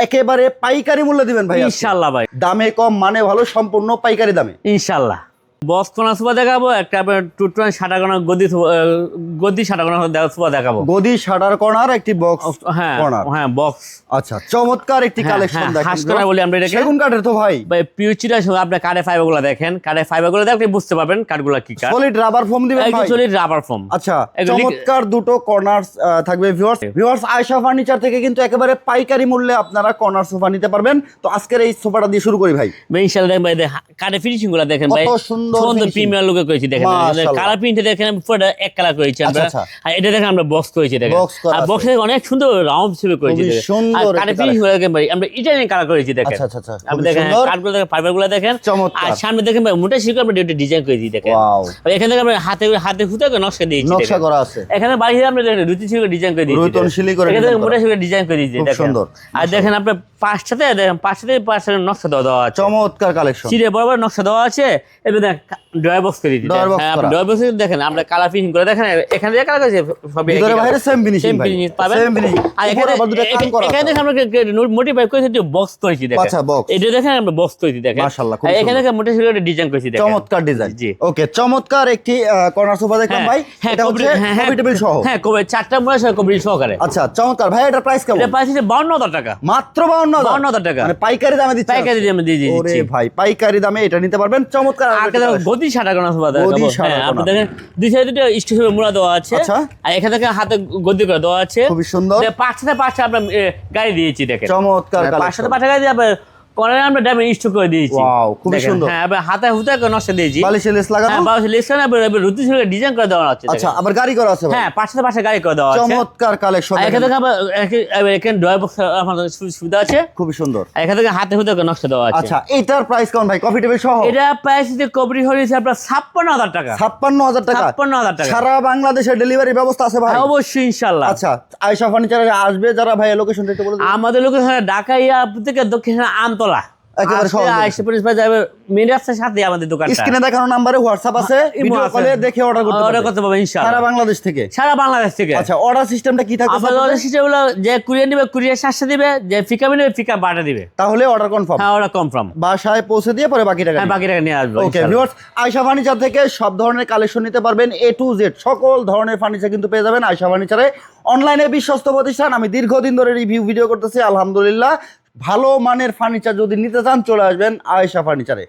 একেবারে পাইকারি মূল্য দিবেন ভাই আজকে। ইনশাআল্লাহ ভাই। দামে কম মানে ভালো, সম্পূর্ণ পাইকারি দামে ইনশাআল্লাহ। বক্স কোনা সোফা দেখাবো, একটা আপনার টুটন শাটাগোনা গদি শাটাগোনা সোফা দেখাবো। গদি শাটার কর্নার, একটি বক্স হ্যাঁ কর্নার। হ্যাঁ বক্স। আচ্ছা, চমৎকার একটি হ্যাঁ, কালেকশন হ্যাঁ, দেখেন। হাঁস করা বলি আমরা এটাকে। সেগুন কাঠের তো ভাই পিওর চিটার সঙ্গে আপনি কাঠের ফাইবারগুলো দেখেন, কাঠের ফাইবারগুলো দেখলে বুঝতে পারবেন কাঠগুলো কি কাঠ। সলিড রাবার ফোম দিবেন ভাই। Solid rubber foam. আচ্ছা, চমৎকার দুটো কর্নার থাকবে ভিউয়ার্স। আয়েশা ফার্নিচার থেকে কিন্তু একেবারে পাইকারি মূল্যে আপনারা কর্নার সোফা নিতে পারবেন। তো আজকের এই সোফাটা দিয়ে শুরু করি ভাই। ইনশাআল্লাহ দেখেন ভাই, কাঠের ফিনিশিং গুলো দেখেন ভাই, কত সুন্দর প্রিমিয়ার লুকে করেছি দেখেন। কালার প্রিন্টে দেখেন পুরোটা এক কালার করেছি আমরা। আর এটা দেখেন আমরা বক্স করেছি দেখেন। আর বক্সে অনেক সুন্দর রাউন্ড শেপে করেছি দেখেন। আর কাঠের ফিনিশিং গুলো দেখেন ভাই, আমরা ইটালিয়ান কালার করেছি দেখেন। আচ্ছা আচ্ছা, আপনি দেখেন কাঠগুলো দেখেন, ফাইবারগুলো দেখেন। আর সামনে দেখেন ভাই মোটা শিখে আমরা ডিজাইন করেছি দেখেন। এখানে দেখেন আমরা হাতে ফুটে নকশা দিয়েছি, নকশা করা আছে। এখানে বাইরে আমরা দেখেন রুটি শিখে ডিজাইন করে দিয়েছি, রুতন শিলি করে এখানে মোটা শিখে ডিজাইন করে দিয়েছি দেখেন। সুন্দর। আর দেখেন আপনার পাঁচটাতে দেখেন, পাঁচটাতে নকশা দেওয়া আছে। চমৎকার কালেকশন, সিরে বরাবর নকশা দেওয়া আছে। এবার দেখেন ড্রয়ার বক্স করে দিয়েছি। হ্যাঁ, আপনি ড্রয়ার বক্স দেখেন আমরা কালার ফিনিশিং করে দেখেন। এখানে যে কালার করেছে সবই ভিতরে বাইরে সেম ফিনিশিং ভাই, পাবেন। Same finishing. আর এখানে এখানে দেখেন আমরা মোটিফাই করেছি যে বক্স করেছি দেখেন। আচ্ছা, বক্স এটা দেখেন আমরা বক্স করেছি দেখেন। মাশাআল্লাহ, খুব এখানে দেখেন মোটা শিখে ডিজাইন করেছি দেখেন। চমৎকার ডিজাইন। জি, ওকে, চমৎকার একটি কর্নার সোফা দেখলাম ভাই। এটা হচ্ছে কফি টেবিল সহ। হ্যাঁ, কবে চারটা মোটা সহ কবি সহকারে। আচ্ছা, চমৎকার ভাই। এটা প্রাইস কেমন? এটা প্রাইস হচ্ছে 52,000 টাকা। মাত্র 52,000 টাকা। মানে পাইকারি দামে দিচ্ছেন? পাইকারি দামে দিয়ে দিচ্ছি। ওরে ভাই, পাইকারি দামে এটা নিতে পারবেন। চমৎকার। আগে দেখো গদি শাটাগোনা সোফা দেখাবো। হ্যাঁ, আপনি দেখেন দুই সাইডে দুটো স্টিলের মুড়া দেওয়া আছে। আচ্ছা। আর এখানে দেখেন হাতে গদি করে দেওয়া আছে। খুবই সুন্দর। পাঁচটা আমরা গাড়ি দিয়েছি দেখেন। চমৎকার পাঁচটা গাড়ি দিয়ে আবার কর্নারে আমরা ড্যামে স্টক করে দিয়েছি। ওয়াও, খুবই সুন্দর। হ্যাঁ, আবার হাতে হুতে নকশা দিয়েছি। বালিশে লেস লাগানো। হ্যাঁ, বালিশে লেস লাগানো, আবার রুটি সঙ্গে ডিজাইন করে দেওয়া আছে। আচ্ছা, আবার গাড়ি করা আছে ভাই। হ্যাঁ, পাঁচটা গাড়ি করে দেওয়া আছে। চমৎকার কালেকশন। এখানে দেখেন আবার এখানে ড্রয়ার বক্স আমাদের সুবিধা আছে। খুবই সুন্দর। এখানে দেখেন হাতে হুতে নকশা দেওয়া আছে। আচ্ছা, এটার প্রাইস কেমন ভাই? কফি টেবিল সহ এটা প্রাইস যে কবরি হয়েছে আপনার 56,000 টাকা। 56,000 টাকা। 56,000 টাকা। সারা বাংলাদেশে ডেলিভারি ব্যবস্থা আছে ভাই? অবশ্যই, ইনশাআল্লাহ। আচ্ছা, আয়েশা ফার্নিচারে আসবে যারা ভাই, লোকেশনটা একটু বলে দিন। আমাদের লোকেশন ঢাকা থেকে দক্ষিণ আমতলা। একেবারে সহজ। আয়েশা পুলিশ বাজার যাবে, মেন রাস্তার সাথে আমাদের দোকানটা। স্ক্রিনে দেখানো নম্বরে হোয়াটসঅ্যাপ আছে, ভিডিও কলে দেখে অর্ডার করতে পারবেন ইনশাআল্লাহ। সারা বাংলাদেশ থেকে। সারা বাংলাদেশ থেকে। আচ্ছা, অর্ডার সিস্টেমটা কি থাকবে? আমাদের অর্ডার সিস্টেম হলো যে কুরিয়ার নেবে কুরিয়ার সাথে দিবে, যে পিকআপ নেবে পিকআপ বাটা দিবে। তাহলে অর্ডার কনফার্ম। হ্যাঁ, অর্ডার কনফার্ম। বাসায় পৌঁছে দিয়ে পরে বাকি টাকা। হ্যাঁ, বাকি টাকা নিয়ে আসবে। ওকে ভিউয়ার্স, আয়েশা ফার্নিচার থেকে সব ধরনের কালেকশন নিতে পারবেন। A to Z সকল ধরনের ফার্নিচার কিন্তু পেয়ে যাবেন আয়েশা ফার্নিচারে। অনলাইনে বিশ্বস্ত প্রতিষ্ঠান। আমি দীর্ঘদিন ধরে রিভিউ ভিডিও করতেছি, আলহামদুলিল্লাহ। ভালো মানের ফার্নিচার যদি নিতে চান চলে আসবেন আয়েশা ফার্নিচারে।